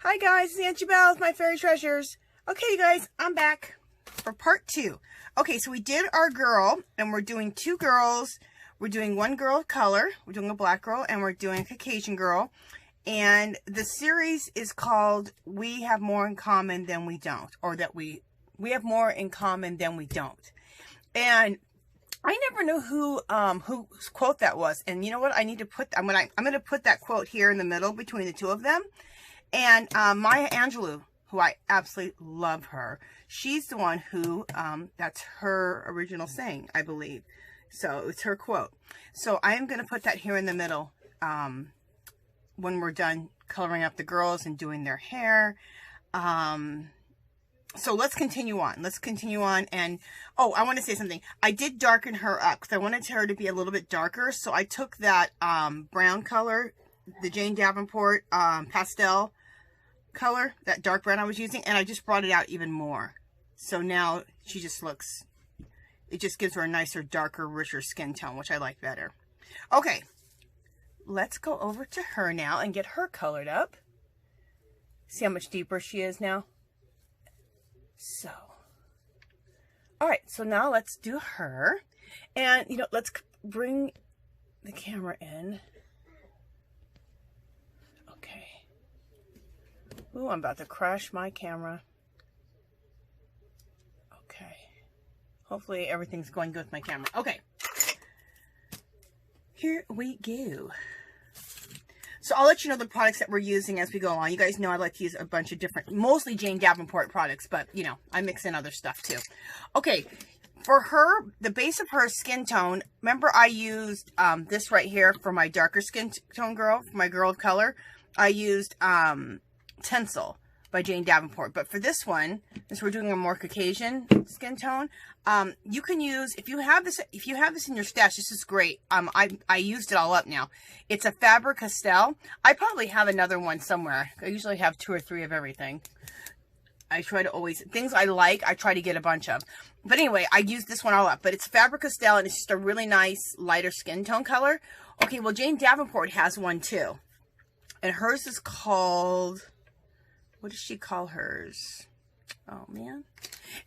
Hi guys, it's Angelou with my fairy treasures. Okay, you guys, I'm back for part 2. Okay, so we did our girl, and we're doing 2 girls. We're doing 1 girl of color, we're doing a black girl, and we're doing a Caucasian girl. And the series is called We Have More in Common Than We Don't, or that we have more in common than we don't. And I never knew whose quote that was. And you know what? I need to put, I'm going to put that quote here in the middle between the two of them. And Maya Angelou, who I absolutely love her, she's the one who, that's her original saying, I believe. So it's her quote. So I am going to put that here in the middle when we're done coloring up the girls and doing their hair. So let's continue on. Let's continue on. And, oh, I want to say something. I did darken her up because I wanted her to be a little bit darker. So I took that brown color, the Jane Davenport pastel color, that dark brown I was using, and I just brought it out even more. So now she just looks, it just gives her a nicer, darker, richer skin tone, which I like better. Okay, let's go over to her now and get her colored up. See how much deeper she is now? So, all right, so now let's do her. And, you know, let's bring the camera in. Okay. Ooh, I'm about to crash my camera. Okay. Hopefully everything's going good with my camera. Okay. Here we go. So I'll let you know the products that we're using as we go along. You guys know I like to use a bunch of different, mostly Jane Davenport products, but, you know, I mix in other stuff too. Okay. For her, the base of her skin tone, remember I used this right here for my darker skin tone girl, for my girl of color. I used Tinsel by Jane Davenport. But for this one, since we're doing a more Caucasian skin tone, you can use, if you have this in your stash, this is great. I used it all up now. It's a Faber-Castell. I probably have another one somewhere. I usually have 2 or 3 of everything. I try to always, things I like, I try to get a bunch of. But anyway, I used this one all up. But it's Faber-Castell, and it's just a really nice, lighter skin tone color. Okay, well, Jane Davenport has one too. And hers is called, what does she call hers? Oh, man.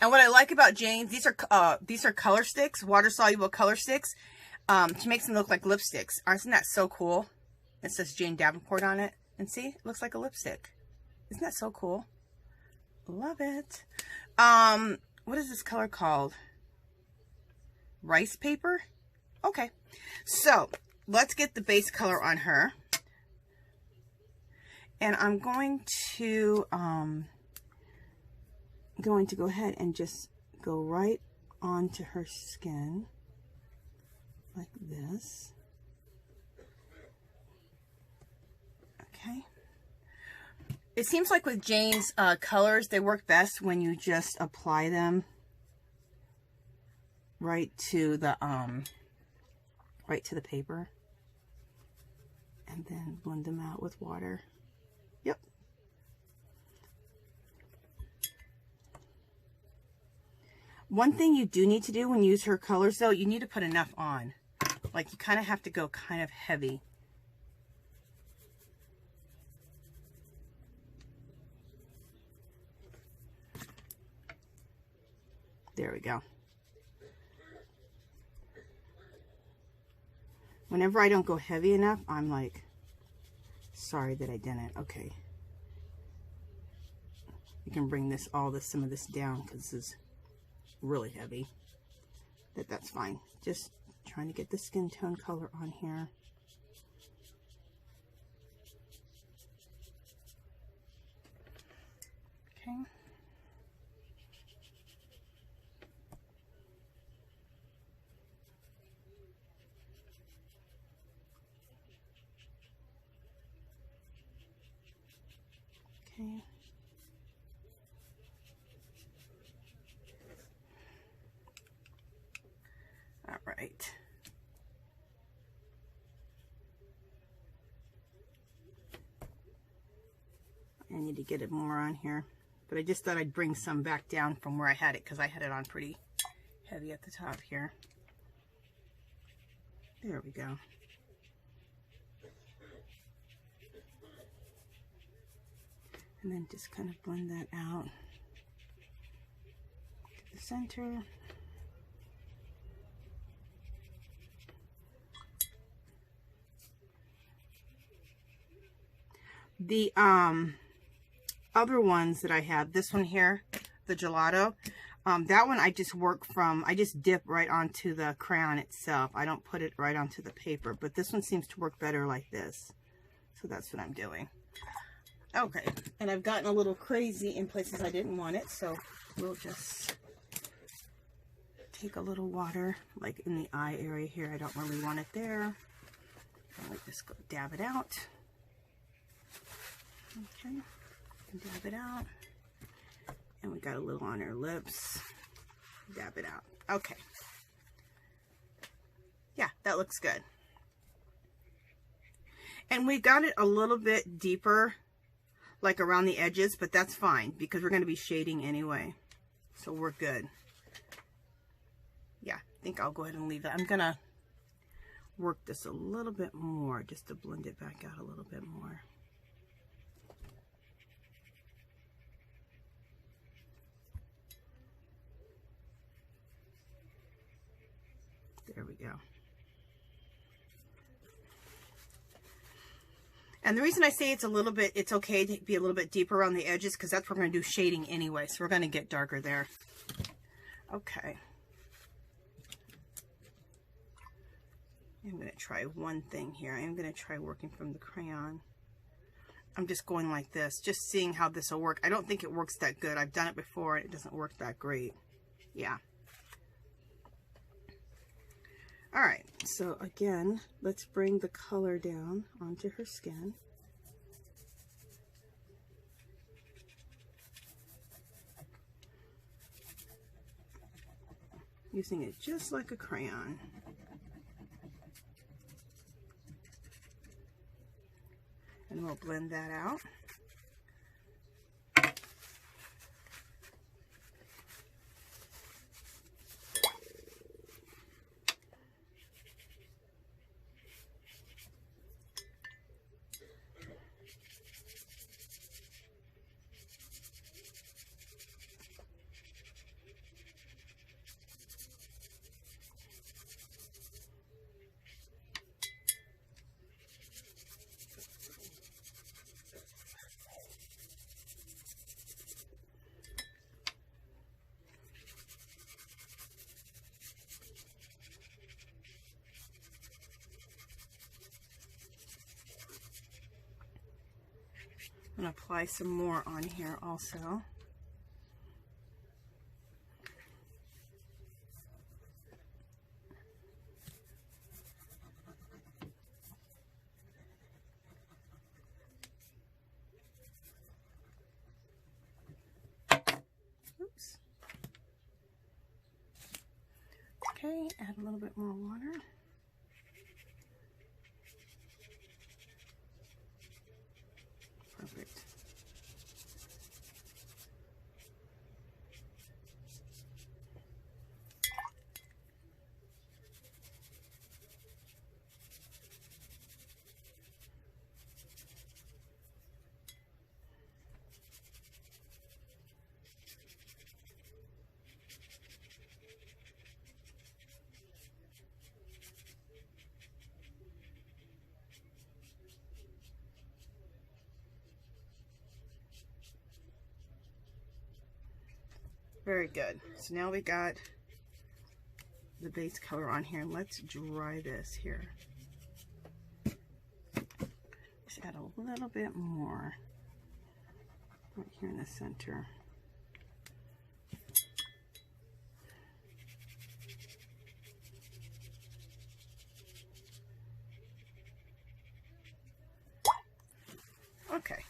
And what I like about Jane's, these are color sticks, water-soluble color sticks. She makes them look like lipsticks. Isn't that so cool? It says Jane Davenport on it. And see, it looks like a lipstick. Isn't that so cool? Love it. What is this color called? Rice paper? Okay. So, let's get the base color on her. And I'm going to go ahead and just go right onto her skin like this. Okay. It seems like with Jane's colors, they work best when you just apply them right to the paper, and then blend them out with water. Yep. One thing you do need to do when you use her colors, though, you need to put enough on. Like, you kind of have to go kind of heavy. There we go. Whenever I don't go heavy enough, I'm like, sorry that I didn't. Okay. You can bring this, some of this down because this is really heavy. That's fine. Just trying to get the skin tone color on here. Okay. Okay. All right. I need to get it more on here, but I just thought I'd bring some back down from where I had it because I had it on pretty heavy at the top here. There we go. And then just kind of blend that out to the center. The other ones that I have, this one here, the gelato, that one I just I just dip right onto the crayon itself. I don't put it right onto the paper, but this one seems to work better like this. So that's what I'm doing. Okay, and I've gotten a little crazy in places I didn't want it, so we'll just take a little water, like in the eye area here. I don't really want it there. I'll just go dab it out. Okay, dab it out. And we got a little on her lips. Dab it out. Okay. Yeah, that looks good. And we got it a little bit deeper, like around the edges, but that's fine because we're going to be shading anyway. So we're good. Yeah, I think I'll go ahead and leave it. I'm going to work this a little bit more just to blend it back out a little bit more. There we go. And the reason I say it's okay to be a little bit deeper around the edges, because that's what we're going to do shading anyway. So we're going to get darker there. Okay. I'm going to try one thing here. I'm going to try working from the crayon. I'm just going like this, just seeing how this will work. I don't think it works that good. I've done it before and it doesn't work that great. Yeah. All right, so again, let's bring the color down onto her skin. Using it just like a crayon. And we'll blend that out. I'm going to apply some more on here also. Oops. Okay, add a little bit more water. Perfect. Very good. So now we got the base color on here. Let's dry this here. Just add a little bit more right here in the center. Okay.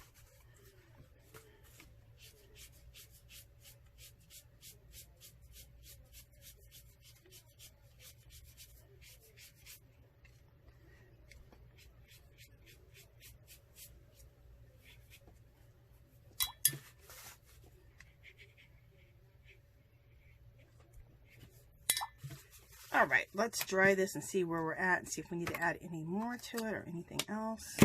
All right, let's dry this and see where we're at and see if we need to add any more to it or anything else.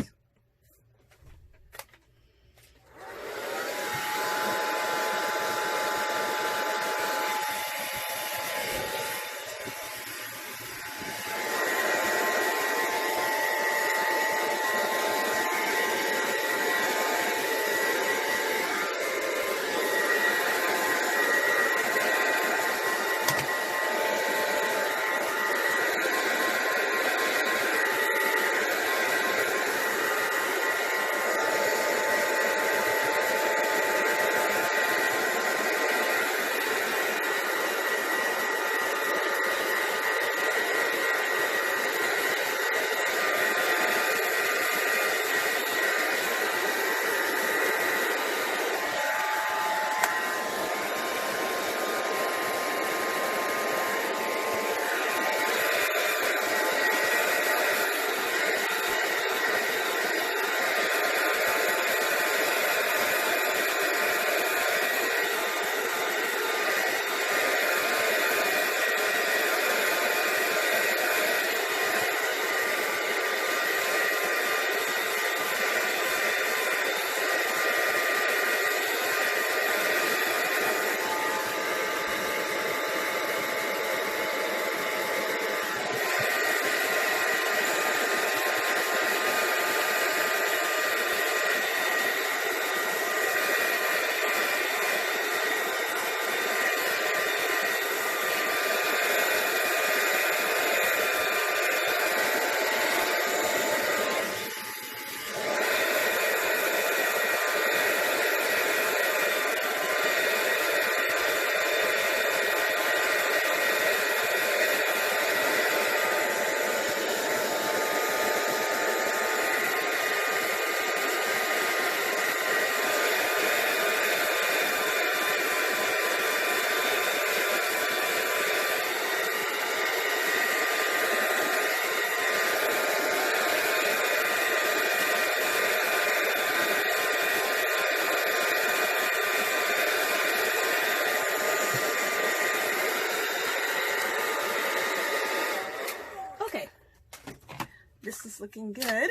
looking good.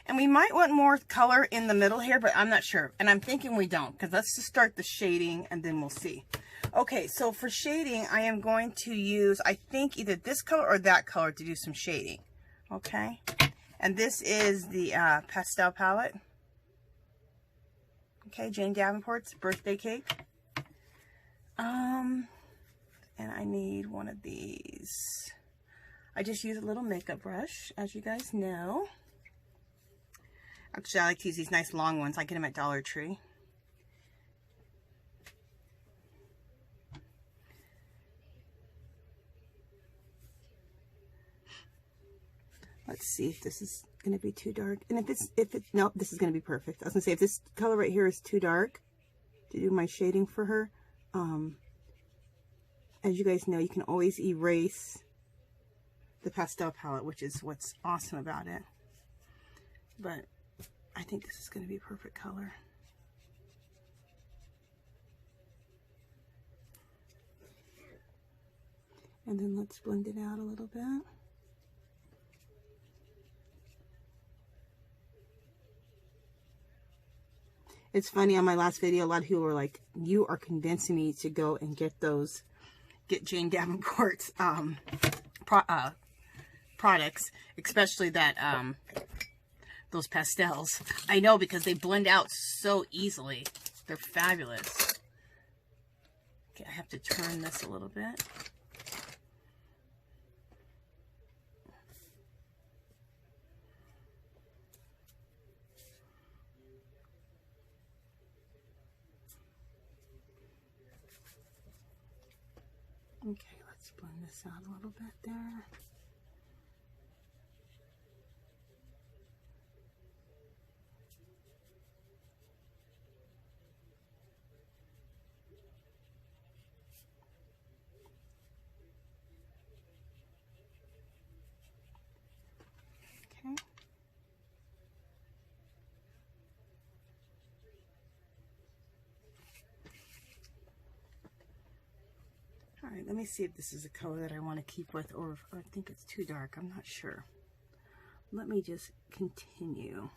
And we might want more color in the middle here, but I'm not sure. And I'm thinking we don't, because let's just start the shading and then we'll see. Okay, so for shading, I am going to use, I think, either this color or that color to do some shading. Okay, and this is the pastel palette. Okay, Jane Davenport's Birthday Cake. And I need one of these. I just use a little makeup brush, as you guys know. Actually, I like to use these nice long ones. I get them at Dollar Tree. Let's see if this is going to be too dark. And no, this is going to be perfect. I was going to say, if this color right here is too dark to do my shading for her, as you guys know, you can always erase the pastel palette, which is what's awesome about it. But I think this is going to be a perfect color. And then let's blend it out a little bit. It's funny, on my last video, a lot of people were like, you are convincing me to go and get Jane Davenport's products, especially that those pastels. I know, because they blend out so easily. They're fabulous. Okay, I have to turn this a little bit. Okay, let's blend this out a little bit there. Okay. All right, let me see if this is a color that I want to keep with, or if I think it's too dark. I'm not sure. Let me just continue.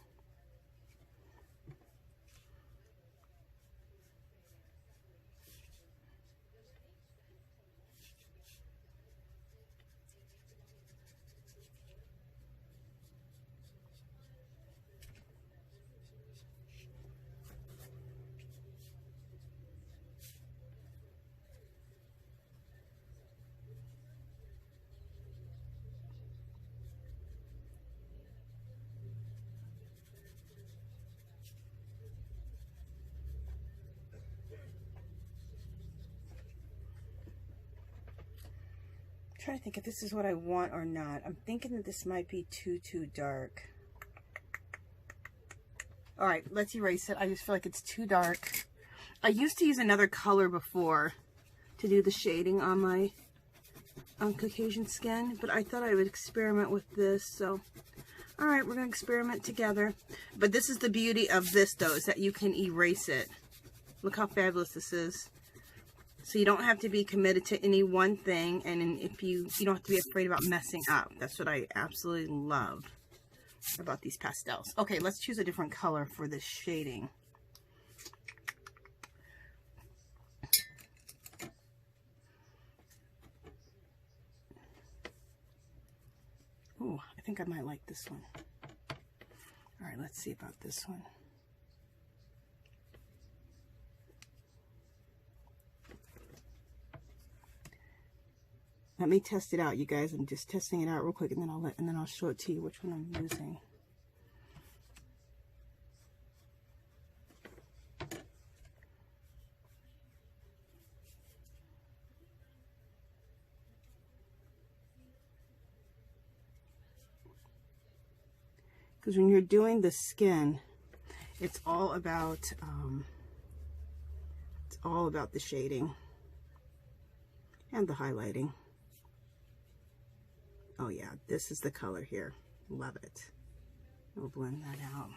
Trying to think if this is what I want or not. I'm thinking that this might be too dark. All right, let's erase it. I just feel like it's too dark. I used to use another color before to do the shading on my Caucasian skin, but I thought I would experiment with this. So, all right, we're gonna experiment together. But this is the beauty of this, though, is that you can erase it. Look how fabulous this is. So you don't have to be committed to any one thing, and if you don't have to be afraid about messing up. That's what I absolutely love about these pastels. Okay, let's choose a different color for this shading. Oh, I think I might like this one. All right, let's see about this one. Let me test it out, you guys. I'm just testing it out real quick, and then I'll show it to you which one I'm using. Because when you're doing the skin, it's all about the shading and the highlighting. Oh yeah, this is the color here. Love it. We'll blend that out.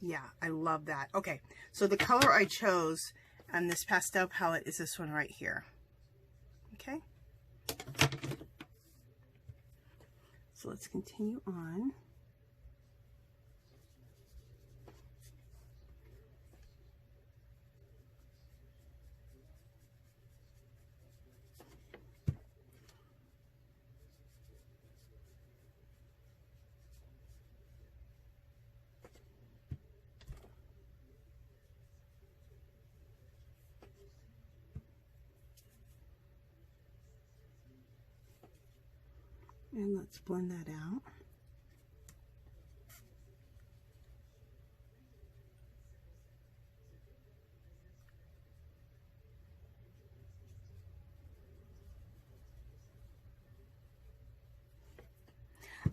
Yeah, I love that. Okay, so the color I chose on this pastel palette is this one right here. Okay. So let's continue on. And let's blend that out.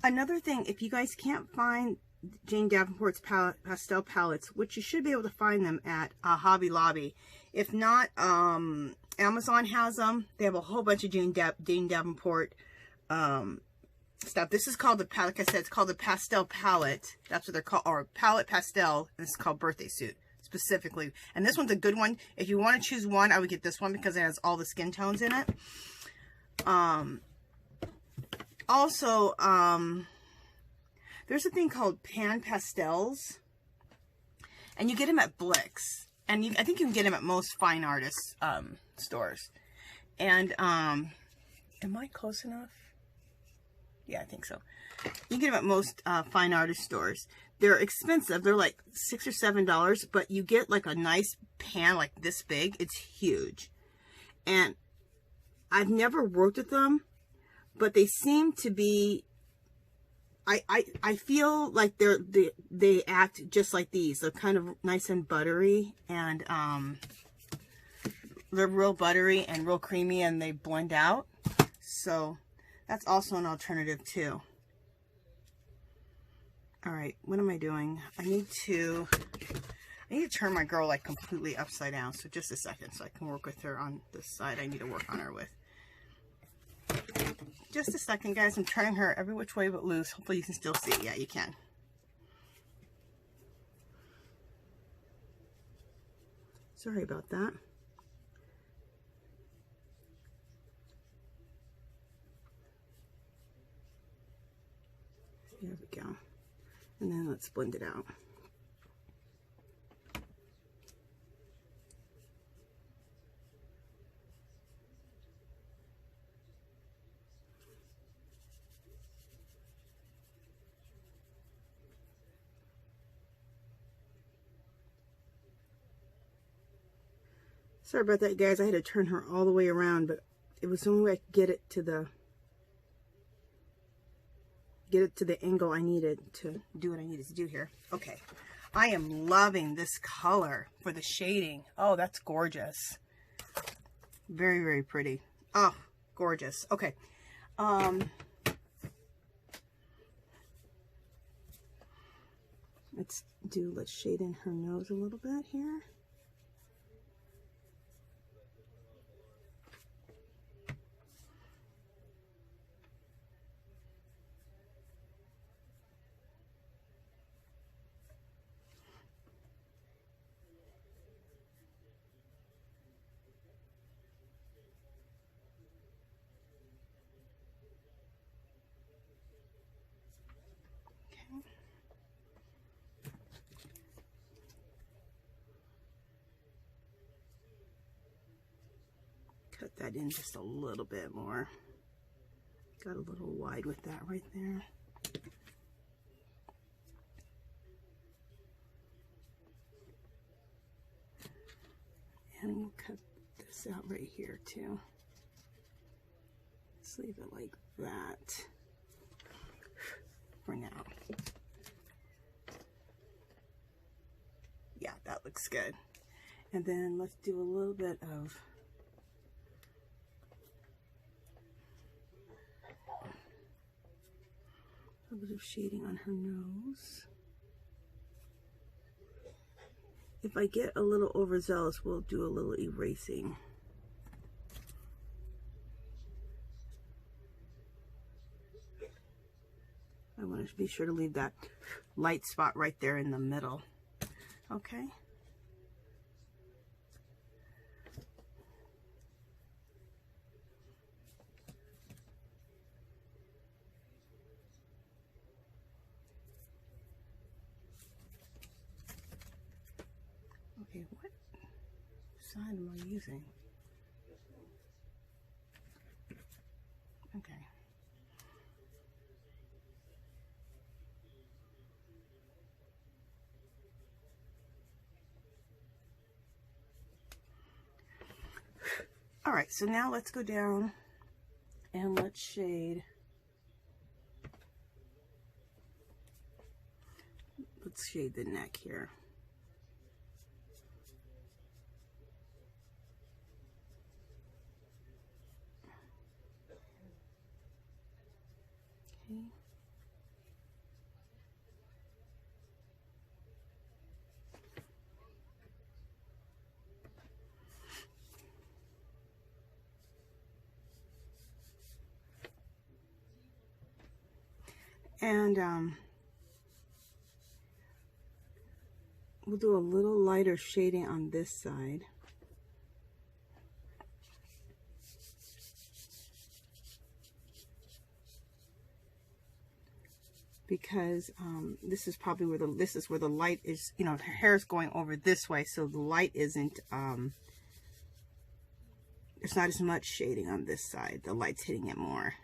Another thing, if you guys can't find Jane Davenport's pastel palettes, which you should be able to find them at Hobby Lobby. If not, Amazon has them. They have a whole bunch of Jane Davenport stuff. This is called like I said, it's called the pastel palette. That's what they're called, or palette pastel. And this is called Birthday Suit specifically. And this one's a good one. If you want to choose one, I would get this one because it has all the skin tones in it. Also, there's a thing called pan pastels, and you get them at Blick's, and I think you can get them at most fine artist stores. And am I close enough? Yeah, I think so. You can get them at most fine artist stores. They're expensive. They're like $6 or $7, but you get like a nice pan like this big. It's huge. And I've never worked with them, but they seem to be, I feel like they act just like these. They're kind of nice and buttery, and they're real buttery and real creamy, and they blend out. So that's also an alternative too. All right, what am I doing? I need to turn my girl like completely upside down. So just a second, so I can work with her on this side I need to work on her with. Just a second, guys. I'm turning her every which way but loose. Hopefully you can still see. Yeah, you can. Sorry about that. There we go. And then let's blend it out. Sorry about that, guys. I had to turn her all the way around, but it was the only way I could get it to the angle I needed to do what I needed to do here. Okay. I am loving this color for the shading. Oh, that's gorgeous. Very, very pretty. Oh, gorgeous. Okay. Let's shade in her nose a little bit here. Cut that in just a little bit more. Got a little wide with that right there. And we'll cut this out right here too. Let's leave it like that for now. Yeah, that looks good. And then let's do a little bit of shading on her nose. If I get a little overzealous, we'll do a little erasing. I want to be sure to leave that light spot right there in the middle. Okay. side am I using? Okay. All right, so now let's go down and let's shade. Let's shade the neck here. Okay. And we'll do a little lighter shading on this side. Because this is probably where the light is, you know, her hair is going over this way, so the light isn't, there's not as much shading on this side. The light's hitting it more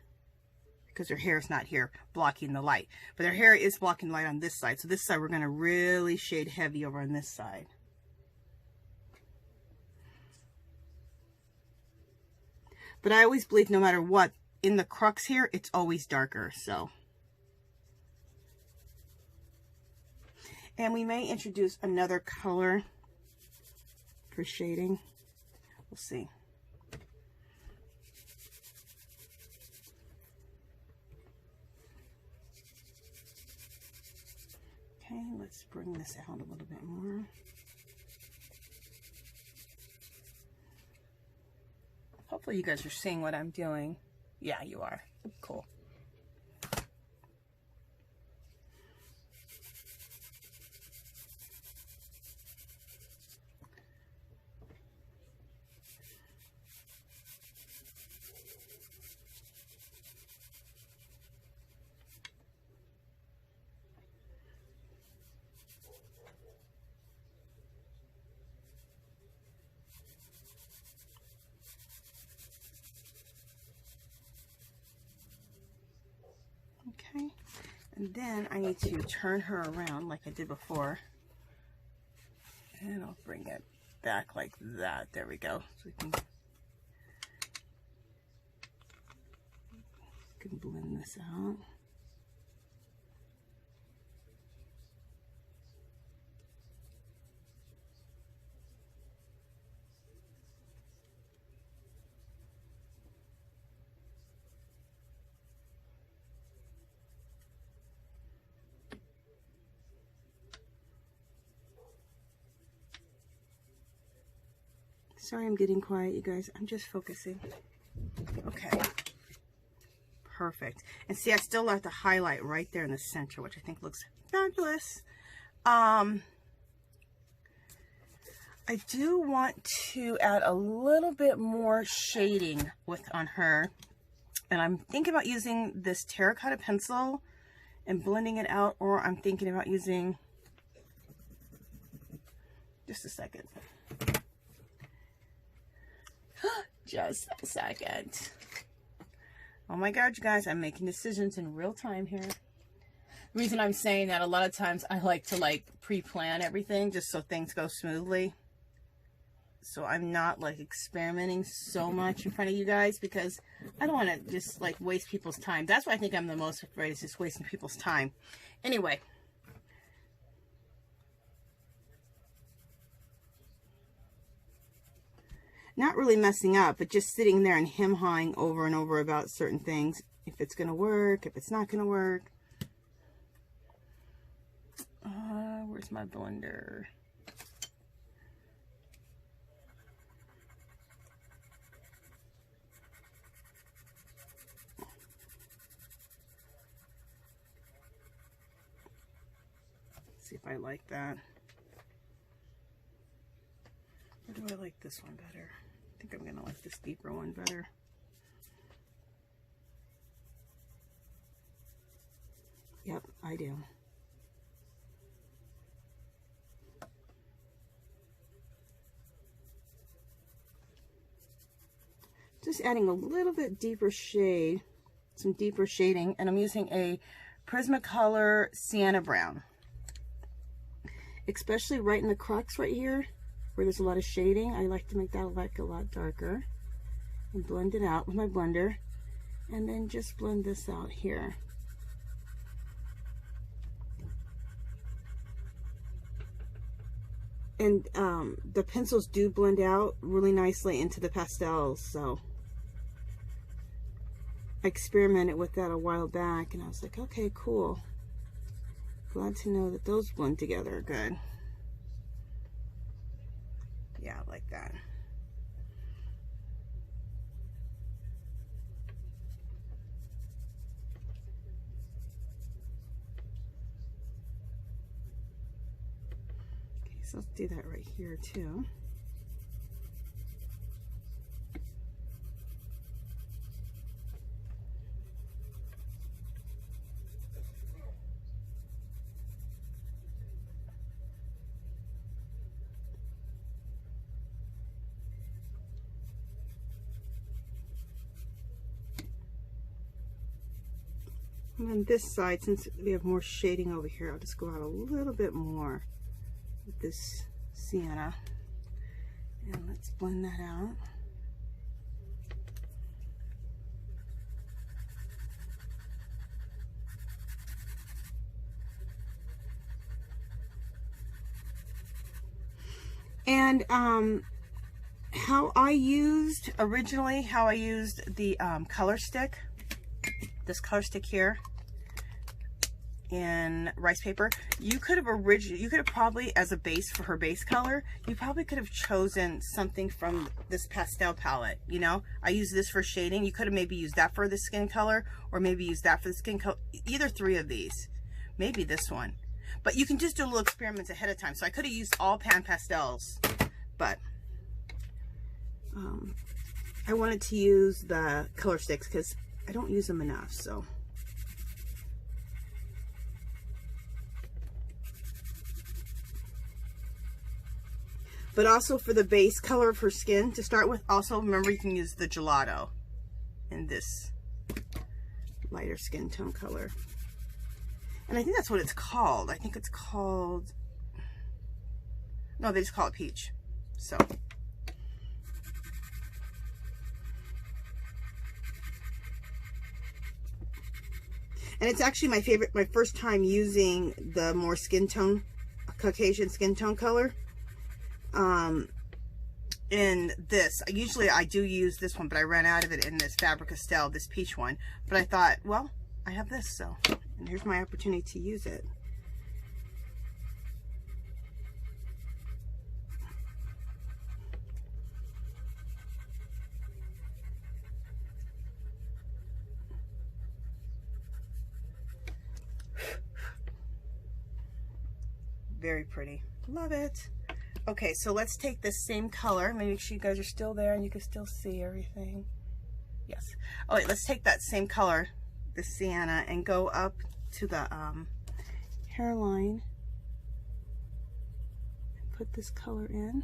because her hair is not here blocking the light, but her hair is blocking the light on this side. So this side we're going to really shade heavy over on this side. But I always believe no matter what, in the crux here, it's always darker, so. And we may introduce another color for shading. We'll see. Okay, let's bring this out a little bit more. Hopefully you guys are seeing what I'm doing. Yeah, you are. Cool. Okay, and then I need to turn her around like I did before, and I'll bring it back like that. There we go. So we can blend this out. Sorry I'm getting quiet, you guys. I'm just focusing. Okay. Perfect. And see, I still left the highlight right there in the center, which I think looks fabulous. I do want to add a little bit more shading on her. And I'm thinking about using this terracotta pencil and blending it out, or I'm thinking about using, just a second. Just a second. Oh my God, you guys, I'm making decisions in real time here. The reason I'm saying that, a lot of times I like to pre-plan everything just so things go smoothly. So I'm not experimenting so much in front of you guys because I don't want to just waste people's time. That's why I think I'm the most afraid, is just wasting people's time. Anyway. Not really messing up, but just sitting there and hem-hawing over and over about certain things. If it's going to work, if it's not going to work. Where's my blender? Let's see if I like that. Or do I like this one better? I think I'm going to like this deeper one better. Yep, I do. Just adding a little bit deeper shade, some deeper shading, and I'm using a Prismacolor Sienna Brown. Especially right in the crux right here, where there's a lot of shading. I like to make that like a lot darker. And blend it out with my blender. And then just blend this out here. And the pencils do blend out really nicely into the pastels, so I experimented with that a while back and I was like, okay, cool. Glad to know that those blend together good. Yeah, I like that. Okay, so let's do that right here too. And on this side, since we have more shading over here, I'll just go out a little bit more with this sienna. And let's blend that out. And how I used the color stick, this color stick here in rice paper, you could have probably, as a base for her base color, you probably could have chosen something from this pastel palette. You know, I use this for shading. You could have maybe used that for the skin color, or maybe use that for the skin color. Either three of these, maybe this one. But you can just do little experiments ahead of time. So I could have used all pan pastels, but I wanted to use the color sticks because I don't use them enough. So but also for the base color of her skin to start with, also remember you can use the gelato in this lighter skin tone color. And I think that's what it's called. I think it's called, no, they just call it peach. So. And it's actually my first time using the more skin tone, Caucasian skin tone color. In this, usually I do use this one, but I ran out of it in this Faber-Castell, this peach one. But I thought, well, I have this, so, and here's my opportunity to use it. Very pretty. Love it. Okay, so let's take this same color. Make sure you guys are still there and you can still see everything. Yes. Oh wait, let's take that same color, the sienna, and go up to the hairline and put this color in.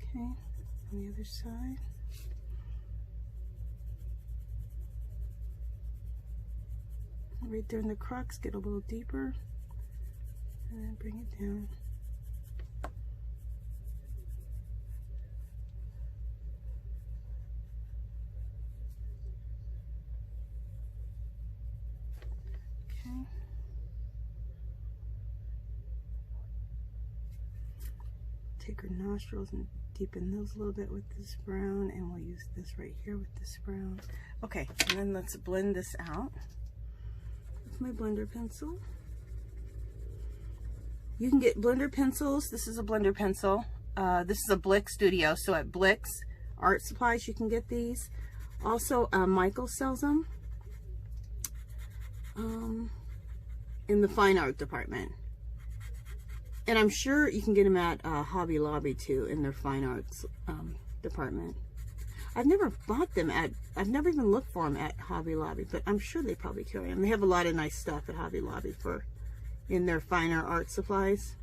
Okay, on the other side. Right there in the crux, get a little deeper, and then bring it down. Okay. Take her nostrils and deepen those a little bit with this brown, and we'll use this right here with this brown. Okay, and then let's blend this out. with my blender pencil. You can get blender pencils. This is a blender pencil. This is a Blick Studio. So at Blick's Art Supplies, you can get these. Also, Michael sells them in the fine art department. And I'm sure you can get them at Hobby Lobby too, in their fine arts department. I've never bought them at, I've never even looked for them at Hobby Lobby, but I'm sure they probably carry them. They have a lot of nice stuff at Hobby Lobby for in their finer art supplies.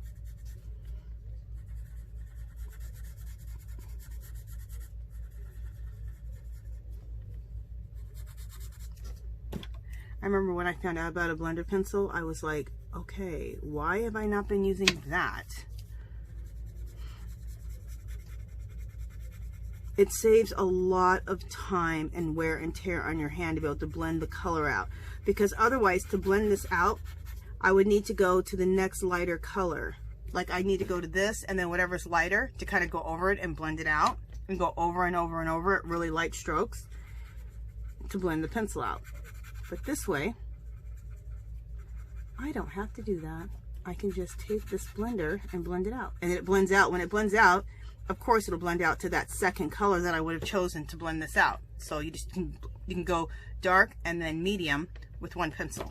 I remember when I found out about a blender pencil, I was like, okay, why have I not been using that? It saves a lot of time and wear and tear on your hand to be able to blend the color out. Because otherwise, to blend this out, I would need to go to the next lighter color. Like I need to go to this and then whatever's lighter to kind of go over it and blend it out. And go over and over and over it, really light strokes, to blend the pencil out. But this way, I don't have to do that. I can just take this blender and blend it out. And it blends out. When it blends out, of course it'll blend out to that second color that I would have chosen to blend this out. So you can go dark and then medium with one pencil.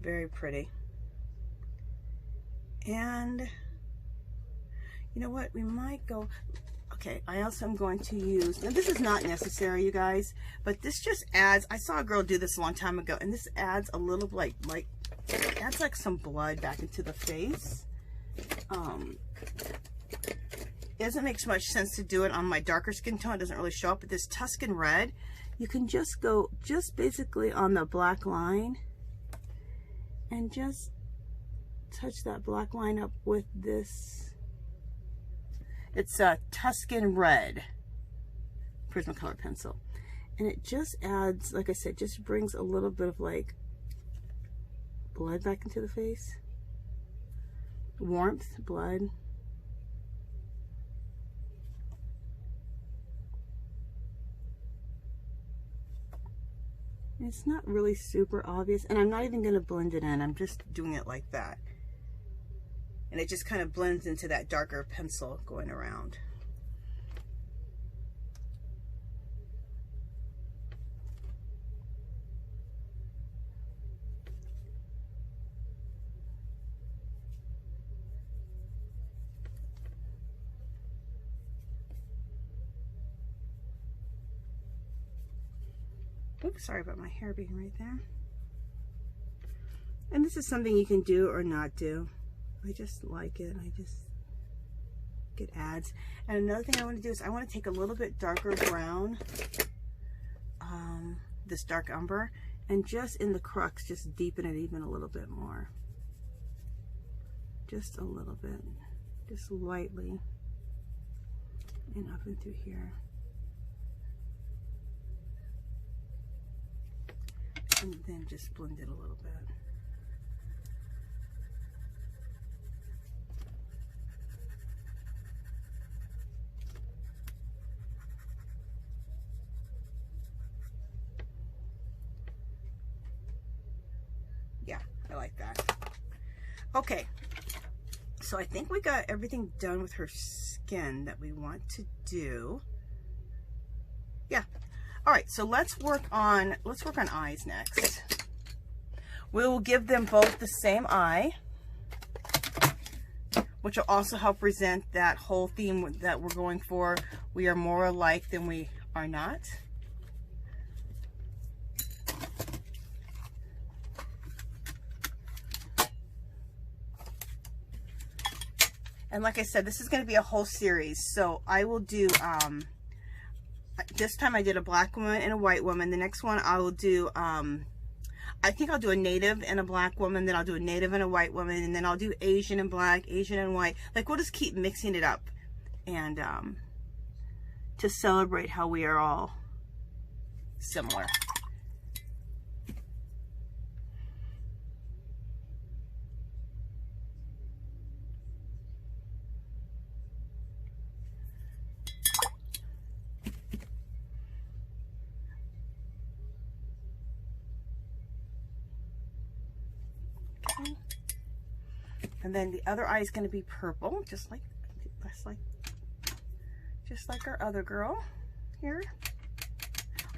Very pretty. And you know what, we might go, okay, I also am going to use, now this is not necessary, you guys, but this just adds, I saw a girl do this a long time ago, and this adds a little like adds like some blood back into the face. It doesn't make so much sense to do it on my darker skin tone. It doesn't really show up, but this Tuscan red, you can just go just basically on the black line and just touch that black line up with this. It's a Tuscan red Prismacolor pencil, and it just adds, like I said, just brings a little bit of like blood back into the face, warmth, blood. It's not really super obvious, and I'm not even going to blend it in. I'm just doing it like that. And it just kind of blends into that darker pencil going around. Oops, sorry about my hair being right there. And this is something you can do or not do. I just like it. It adds. And another thing I want to do is I want to take a little bit darker brown, this dark umber, and just in the crux, just deepen it even a little bit more. Just a little bit. Just lightly. And up and through here. And then just blend it a little bit. Yeah, I like that. Okay, so I think we got everything done with her skin that we want to do. Yeah. All right, so let's work on eyes next. We will give them both the same eye, which will also help present that whole theme that we're going for. We are more alike than we are not. And like I said, this is going to be a whole series. So I will do, this time I did a black woman and a white woman. The next one I will do, I think I'll do a native and a black woman. Then I'll do a native and a white woman. And then I'll do Asian and black, Asian and white. Like, we'll just keep mixing it up. And to celebrate how we are all similar. And then the other eye is going to be purple, just like our other girl here.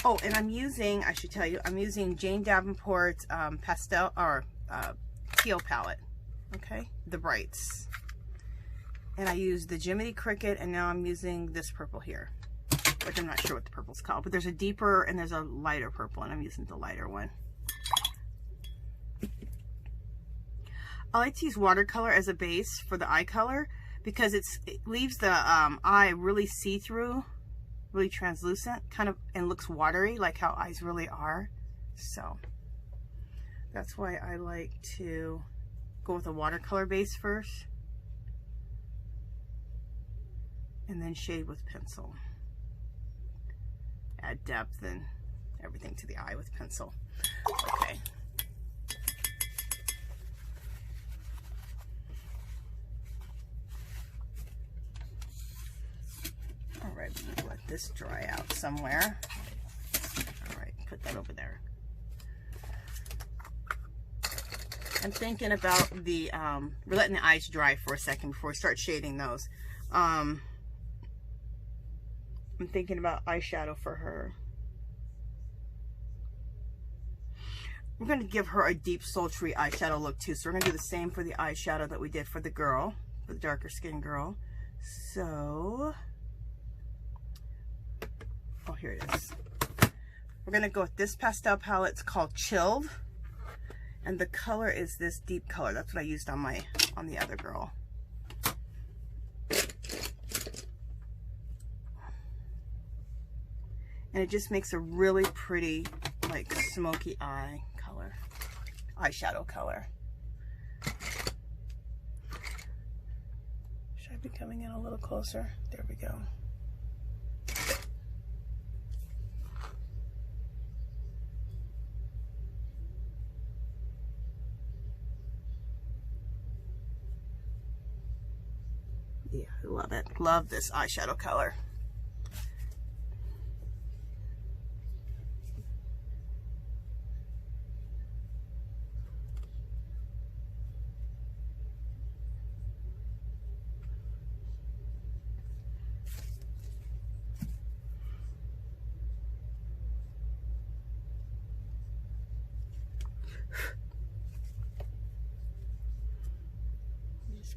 Oh, and I'm using, I should tell you, I'm using Jane Davenport's pastel or teal palette. Okay, the brights. And I used the Jiminy Cricket, and now I'm using this purple here, which I'm not sure what the purple's called, but there's a deeper and there's a lighter purple, and I'm using the lighter one. I like to use watercolor as a base for the eye color because it leaves the eye really see-through, really translucent, kind of, and looks watery like how eyes really are. So that's why I like to go with a watercolor base first and then shade with pencil. Add depth and everything to the eye with pencil. Okay. All right, let this dry out somewhere. All right, put that over there. I'm thinking about the, we're letting the eyes dry for a second before we start shading those. I'm thinking about eyeshadow for her. We're going to give her a deep, sultry eyeshadow look too. So we're going to do the same for the eyeshadow that we did for the girl, for the darker skinned girl. So, oh, here it is. We're going to go with this pastel palette. It's called Chilled. And the color is this deep color. That's what I used on the other girl. And it just makes a really pretty, like, smoky eye color, eyeshadow color. Should I be coming in a little closer? There we go. Yeah, I love it. Love this eyeshadow color.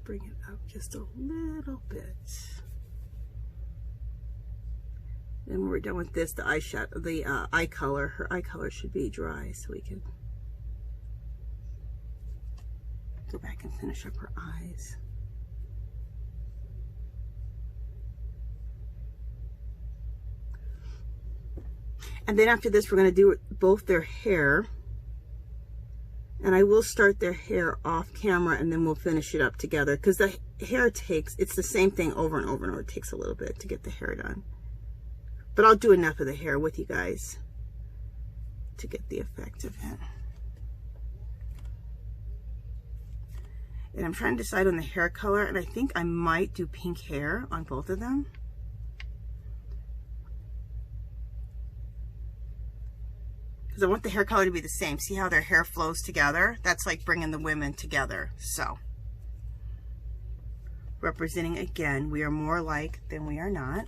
Bring it up just a little bit. Then when we're done with this, the eyeshadow, the eye color, her eye color should be dry, so we can go back and finish up her eyes. And then after this, we're going to do both their hair. And I will start their hair off camera and then we'll finish it up together because the hair takes, it's the same thing over and over and over. It takes a little bit to get the hair done. But I'll do enough of the hair with you guys to get the effect of it. And I'm trying to decide on the hair color, and I think I might do pink hair on both of them. I want the hair color to be the same. See how their hair flows together? That's like bringing the women together. So, representing again, we are more alike than we are not.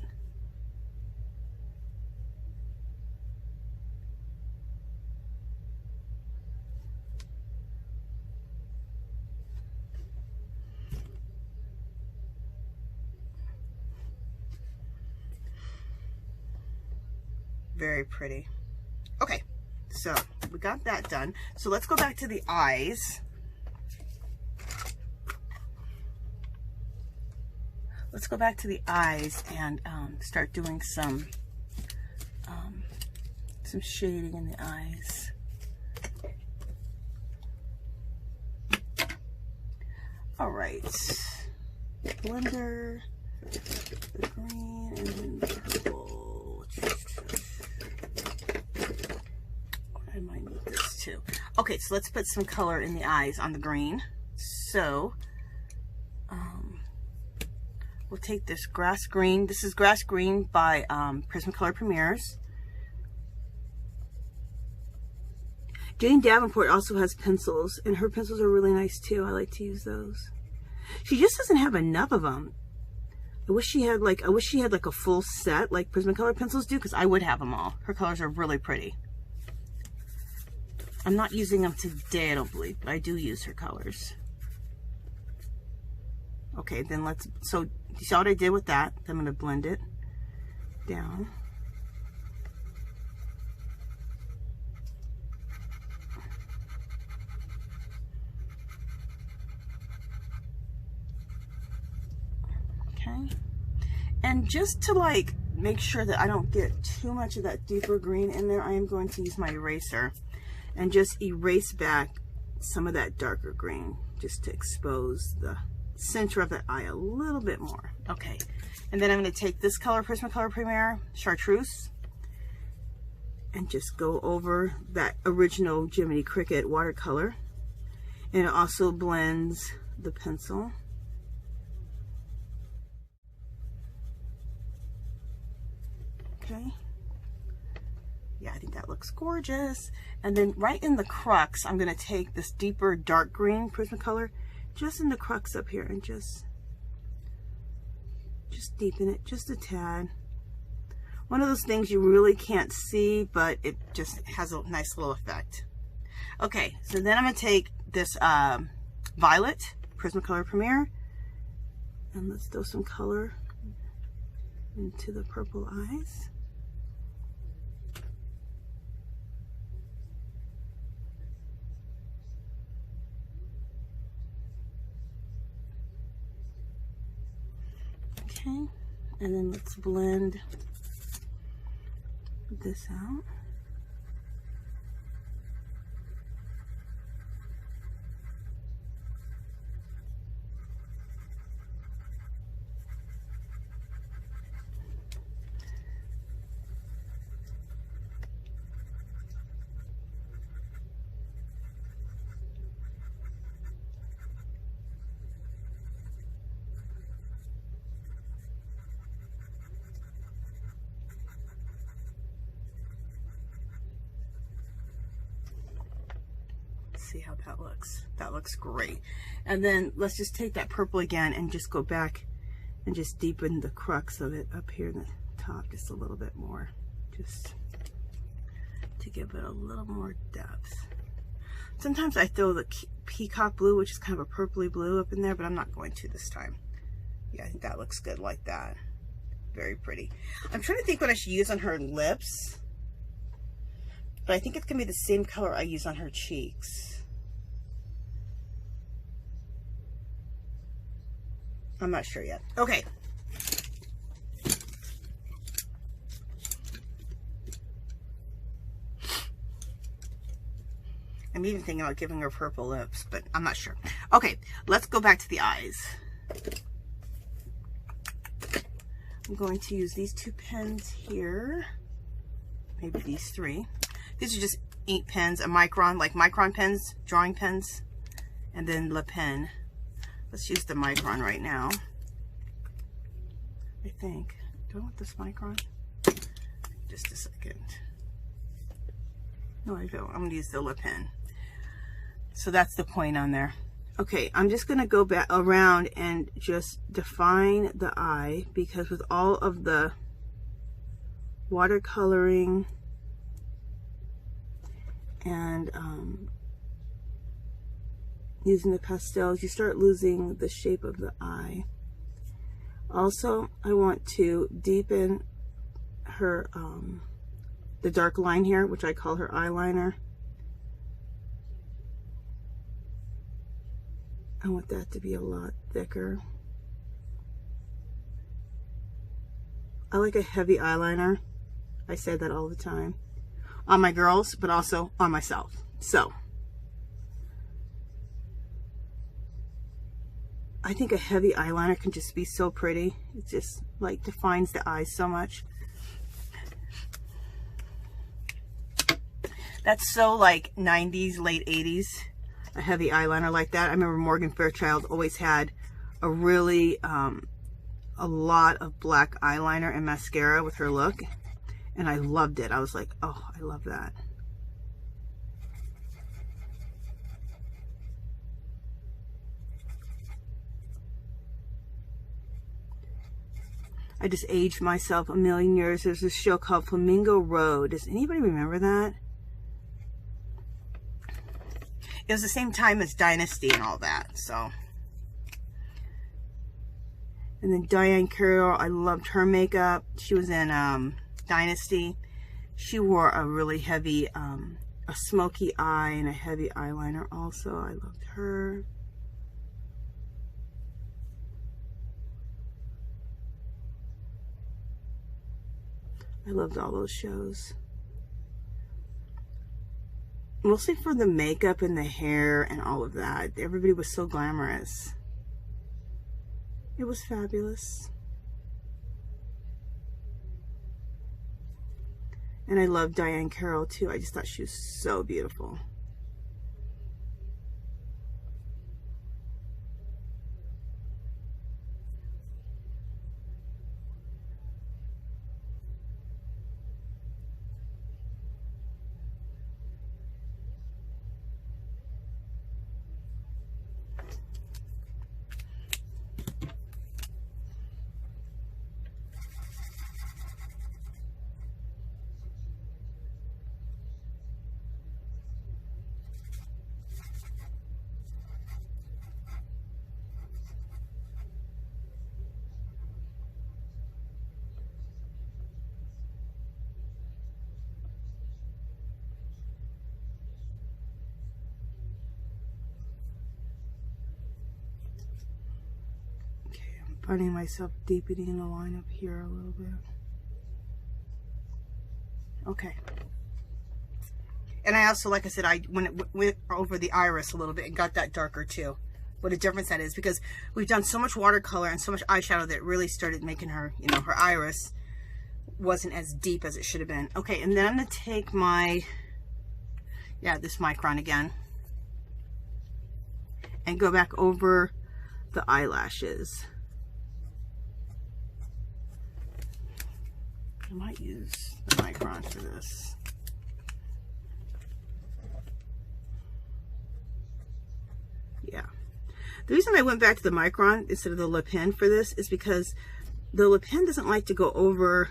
Very pretty. Okay. So we got that done. So let's go back to the eyes. Let's go back to the eyes and start doing some shading in the eyes. All right, blender, the green, and then the purple. I might need this too. Okay, so let's put some color in the eyes on the green. So, we'll take this grass green. This is grass green by Prismacolor Premieres. Jane Davenport also has pencils, and her pencils are really nice too. I like to use those. She just doesn't have enough of them. I wish she had like a full set like Prismacolor pencils do, because I would have them all. Her colors are really pretty. I'm not using them today, I don't believe, but I do use her colors. Okay, then so you saw what I did with that? I'm going to blend it down. Okay. And just to like make sure that I don't get too much of that deeper green in there, I am going to use my eraser and just erase back some of that darker green just to expose the center of the eye a little bit more. Okay, and then I'm going to take this color, Prismacolor Premier Chartreuse, and just go over that original Jiminy Cricket watercolor, and it also blends the pencil. Okay, yeah, I think that looks gorgeous. And then right in the crux, I'm going to take this deeper dark green Prismacolor just in the crux up here and just deepen it just a tad. One of those things you really can't see, but it just has a nice little effect. Okay, so then I'm going to take this violet Prismacolor Premier, and let's throw some color into the purple eyes. Okay, and then let's blend this out. See how that looks. That looks great. And then let's just take that purple again and just go back and just deepen the crux of it up here in the top just a little bit more, just to give it a little more depth. Sometimes I throw the peacock blue, which is kind of a purpley blue, up in there, but I'm not going to this time. Yeah, I think that looks good like that. Very pretty. I'm trying to think what I should use on her lips, but I think it's gonna be the same color I use on her cheeks. I'm not sure yet. Okay. I'm even thinking about giving her purple lips, but I'm not sure. Okay, let's go back to the eyes. I'm going to use these two pens here. Maybe these three. These are just ink pens, a micron, like micron pens, drawing pens, and then Le Pen. Let's use the micron right now. I think. Do I want this micron? Just a second. No, I don't. I'm going to use the Le Pen. So that's the point on there. Okay, I'm just going to go back around and just define the eye, because with all of the watercoloring and using the pastels, you start losing the shape of the eye. Also, I want to deepen her, the dark line here, which I call her eyeliner. I want that to be a lot thicker. I like a heavy eyeliner. I say that all the time. On my girls, but also on myself. So, I think a heavy eyeliner can just be so pretty. It just like defines the eyes so much. That's so like 90s, late 80s. A heavy eyeliner like that. I remember Morgan Fairchild always had a really, a lot of black eyeliner and mascara with her look. And I loved it. I was like, oh, I love that. I just aged myself a million years. There's this show called Flamingo Road. Does anybody remember that? It was the same time as Dynasty and all that, so. And then Diane Carroll, I loved her makeup. She was in Dynasty. She wore a really heavy, a smoky eye and a heavy eyeliner also. I loved her. I loved all those shows. Mostly for the makeup and the hair and all of that. Everybody was so glamorous. It was fabulous. And I loved Diane Carroll too. I just thought she was so beautiful. Finding myself deepening the line up here a little bit. Okay. And I also, like I said, I went over the iris a little bit and got that darker too. What a difference that is, because we've done so much watercolor and so much eyeshadow that really started making her, you know, her iris wasn't as deep as it should have been. Okay, and then I'm going to take my, this micron again and go back over the eyelashes. I might use the micron for this. Yeah. The reason I went back to the micron instead of the Le Pen for this is because the Le Pen doesn't like to go over,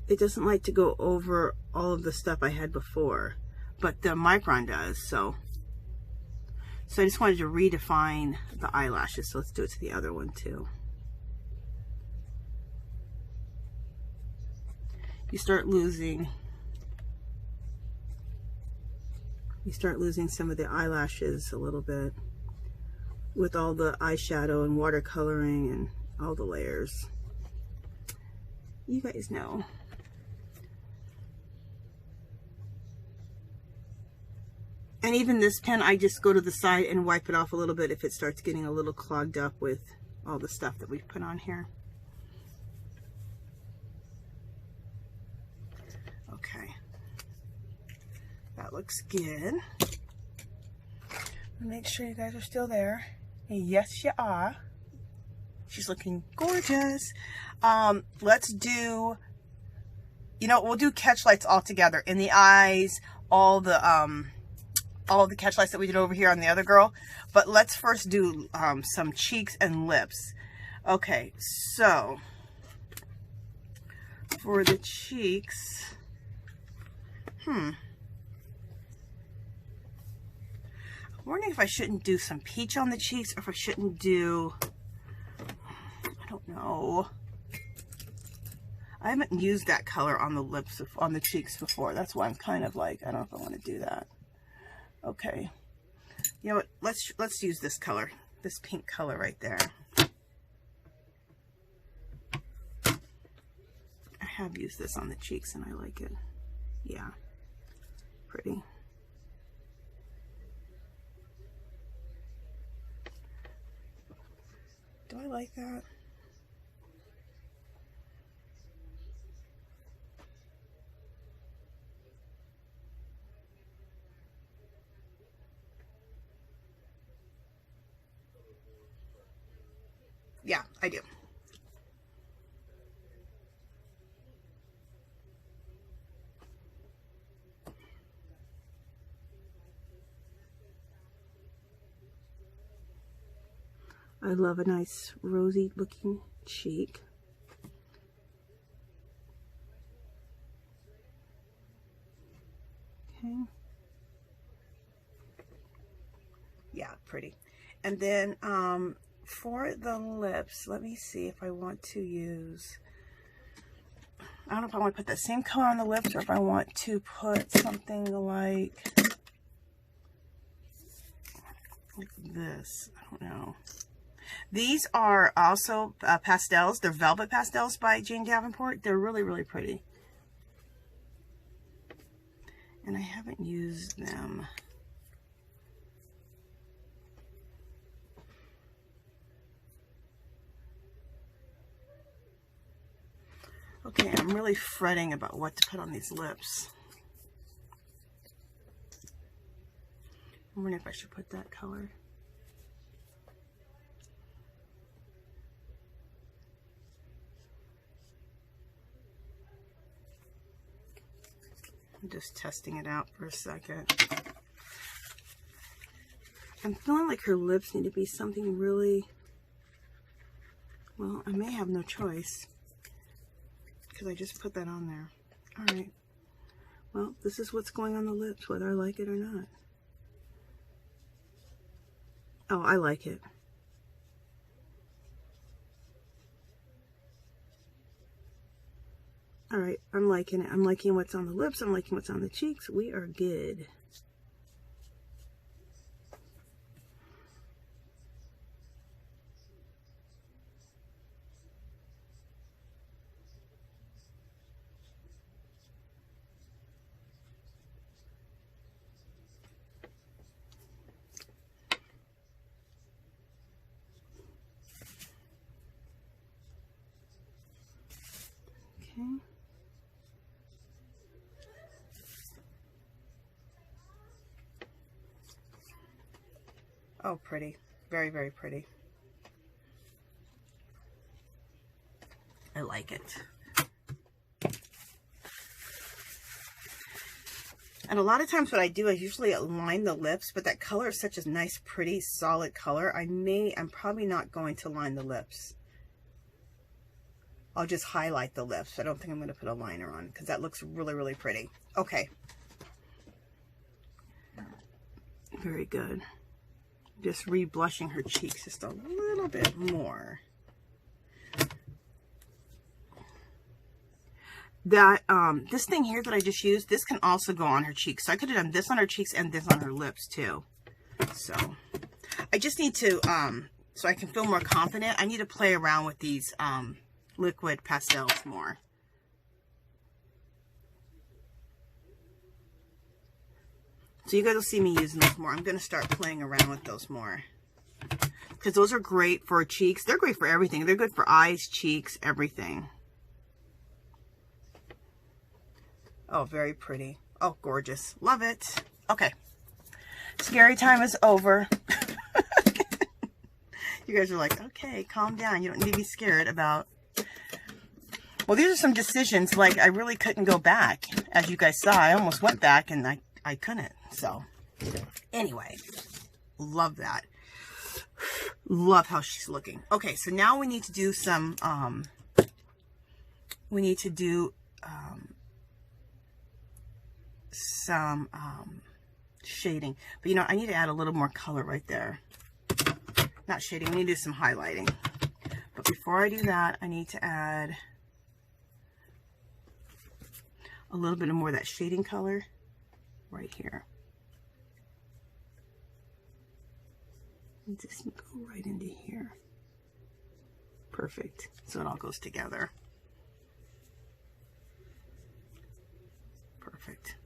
it doesn't like to go over all of the stuff I had before, but the micron does. So I just wanted to redefine the eyelashes. So let's do it to the other one too. You start losing some of the eyelashes a little bit with all the eyeshadow and watercoloring and all the layers. You guys know. And even this pen, I just go to the side and wipe it off a little bit if it starts getting a little clogged up with all the stuff that we've put on here. Okay, that looks good. Make sure you guys are still there. Yes, you are. She's looking gorgeous. Let's do, you know, we'll do catch lights all together in the eyes, all the catch lights that we did over here on the other girl. But let's first do some cheeks and lips. Okay, so for the cheeks. I'm wondering if I shouldn't do some peach on the cheeks or if I shouldn't do, I don't know. I haven't used that color on the lips, on the cheeks before. That's why I'm kind of like, I don't know if I want to do that. Okay. You know what? Let's use this color, this pink color right there. I have used this on the cheeks and I like it. Yeah. Pretty. Do I like that? Yeah, I do. I love a nice rosy looking cheek. Okay. Yeah, pretty. And then for the lips, let me see if I want to use, I don't know if I want to put the same color on the lips or if I want to put something like this. I don't know. These are also pastels. They're velvet pastels by Jane Davenport. They're really, really pretty. And I haven't used them. Okay, I'm really fretting about what to put on these lips. I'm wondering if I should put that color. I'm just testing it out for a second. I'm feeling like her lips need to be something really, well, I may have no choice because I just put that on there. All right. Well, this is what's going on the lips, whether I like it or not. Oh, I like it. All right, I'm liking it. I'm liking what's on the lips. I'm liking what's on the cheeks. We are good. Okay. Oh, pretty. Very, very pretty. I like it. And a lot of times what I do is usually line the lips, but that color is such a nice, pretty, solid color. I'm probably not going to line the lips. I'll just highlight the lips. I don't think I'm going to put a liner on because that looks really, really pretty. Okay. Very good. Just re-blushing her cheeks just a little bit more. That, this thing here that I just used, this can also go on her cheeks. So I could have done this on her cheeks and this on her lips too. So, I just need to, so I can feel more confident, I need to play around with these, liquid pastels more. So you guys will see me using those more. I'm going to start playing around with those more. Because those are great for cheeks. They're great for everything. They're good for eyes, cheeks, everything. Oh, very pretty. Oh, gorgeous. Love it. Okay. Scary time is over. You guys are like, okay, calm down. You don't need to be scared about... Well, these are some decisions, like, I really couldn't go back. As you guys saw, I almost went back, and I couldn't. So, anyway, love that. Love how she's looking. Okay, so now we need to do some, shading. But, you know, I need to add a little more color right there. Not shading, we need to do some highlighting. But before I do that, I need to add a little bit more of that shading color right here. And just go right into here. Perfect. So it all goes together. Perfect.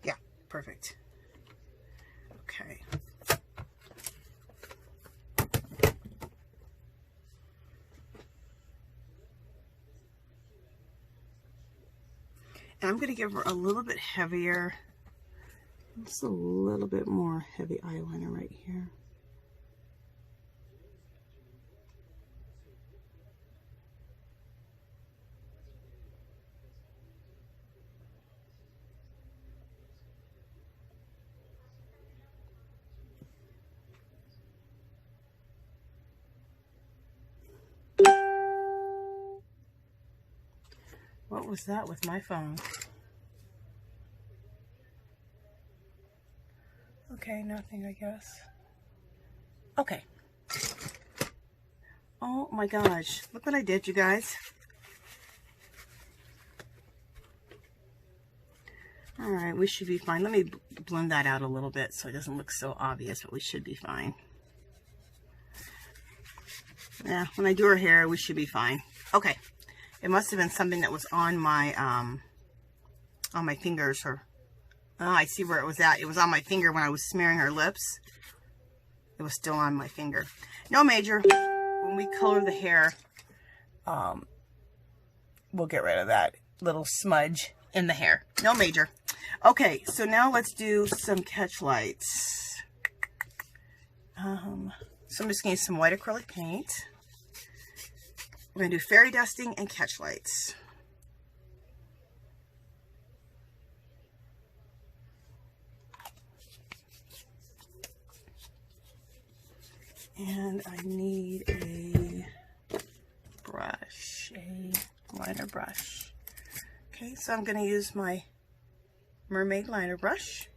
Yeah, perfect. Okay. And I'm going to give her a little bit heavier, just a little bit more heavy eyeliner right here. What was that with my phone? Okay, nothing, I guess. Okay. Oh my gosh. Look what I did, you guys. Alright, we should be fine. Let me blend that out a little bit so it doesn't look so obvious, but we should be fine. Yeah, when I do her hair, we should be fine. Okay. It must have been something that was on my fingers. Or, oh, I see where it was at. It was on my finger when I was smearing her lips. It was still on my finger. No major. When we color the hair, we'll get rid of that little smudge in the hair. No major. Okay, so now let's do some catch lights. So I'm just going to use some white acrylic paint. We're going to do fairy dusting and catch lights. And I need a brush, a liner brush. Okay, so I'm going to use my mermaid liner brush.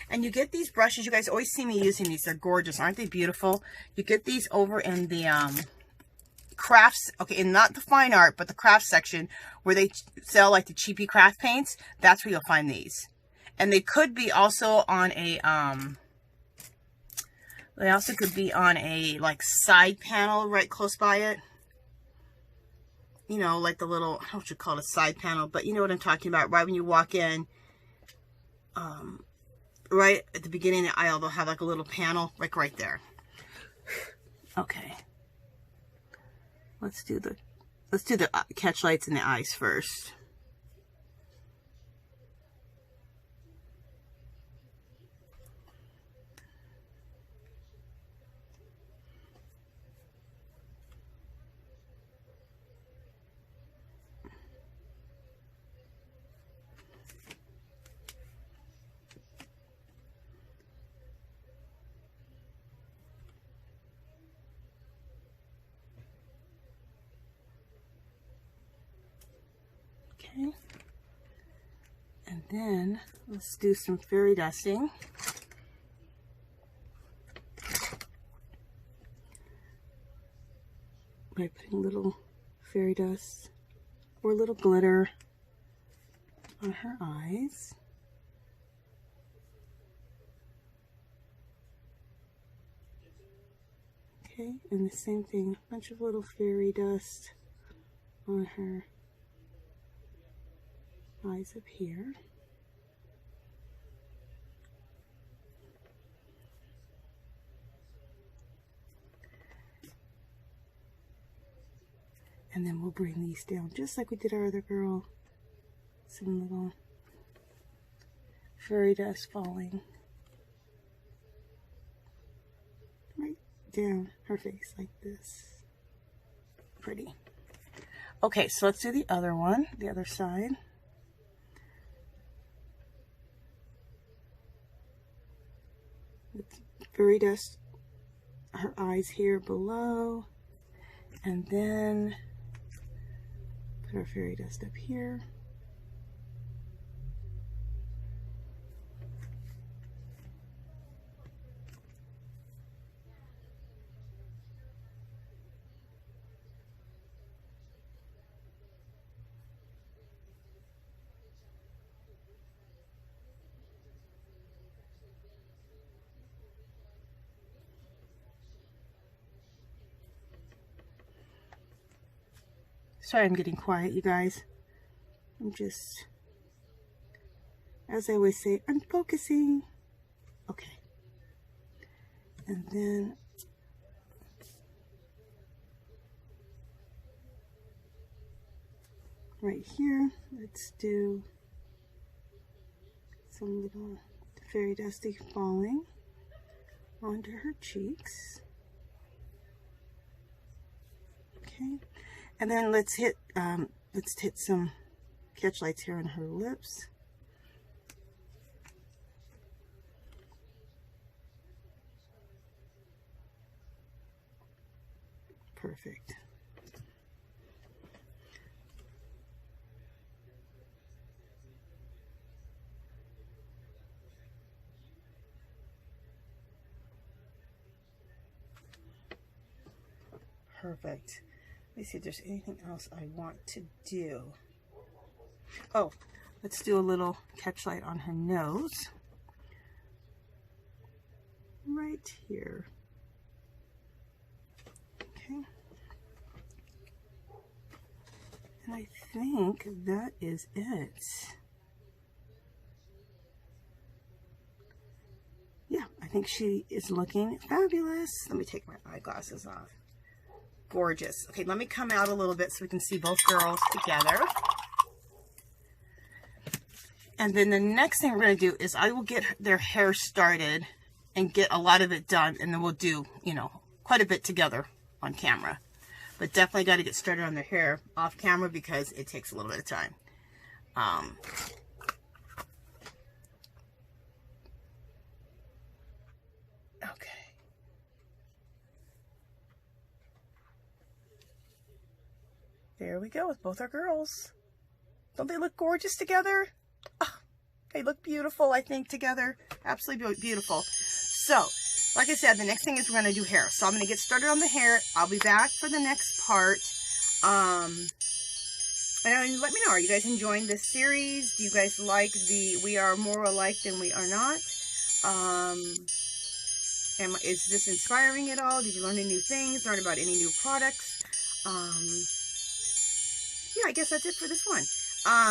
And you get these brushes, you guys always see me using these. They're gorgeous. Aren't they beautiful? You get these over in the crafts, okay, and not the fine art, but the craft section where they sell like the cheapy craft paints. That's where you'll find these. And they could be also on a, they also could be on a like side panel right close by it. You know, like the little, I don't know what you call it, a side panel, but you know what I'm talking about. Right when you walk in, right at the beginning of the aisle, they'll have like a little panel, like right there. Okay. Let's do the catch lights in the eyes first. Okay, and then let's do some fairy dusting. By putting little fairy dust or little glitter on her eyes. Okay, and the same thing, a bunch of little fairy dust on her eyes up here. And then we'll bring these down just like we did our other girl. Some little fairy dust falling right down her face like this. Pretty. Okay, so let's do the other one, the other side. Let's fairy dust her eyes here below, and then put our fairy dust up here. Sorry I'm getting quiet, you guys. I'm just, as I always say, I'm focusing. Okay. And then right here, let's do some little fairy dusty falling onto her cheeks. Okay. And then let's hit some catch lights here on her lips. Perfect. perfect. Let me see if there's anything else I want to do. Oh, let's do a little catch light on her nose. Right here. Okay. And I think that is it. Yeah, I think she is looking fabulous. Let me take my eyeglasses off. Gorgeous. Okay, let me come out a little bit so we can see both girls together. And then the next thing we're going to do is I will get their hair started and get a lot of it done. And then we'll do, you know, quite a bit together on camera. But definitely got to get started on their hair off camera because it takes a little bit of time. Okay. There we go with both our girls. Don't they look gorgeous together? Oh, they look beautiful, I think, together. Absolutely beautiful. So, like I said, the next thing is we're going to do hair. So I'm going to get started on the hair. I'll be back for the next part. And let me know, are you guys enjoying this series? Do you guys like the we are more alike than we are not? Is this inspiring at all? Did you learn any new things? Learn about any new products? Yeah, I guess that's it for this one.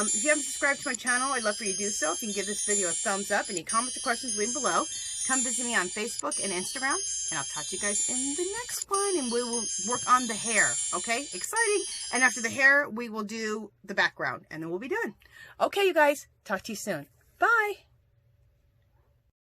If you haven't subscribed to my channel, I'd love for you to do so. If you can give this video a thumbs up. Any comments or questions, leave them below. Come visit me on Facebook and Instagram. And I'll talk to you guys in the next one. And we will work on the hair. Okay? Exciting. And after the hair, we will do the background. And then we'll be done. Okay, you guys. Talk to you soon. Bye.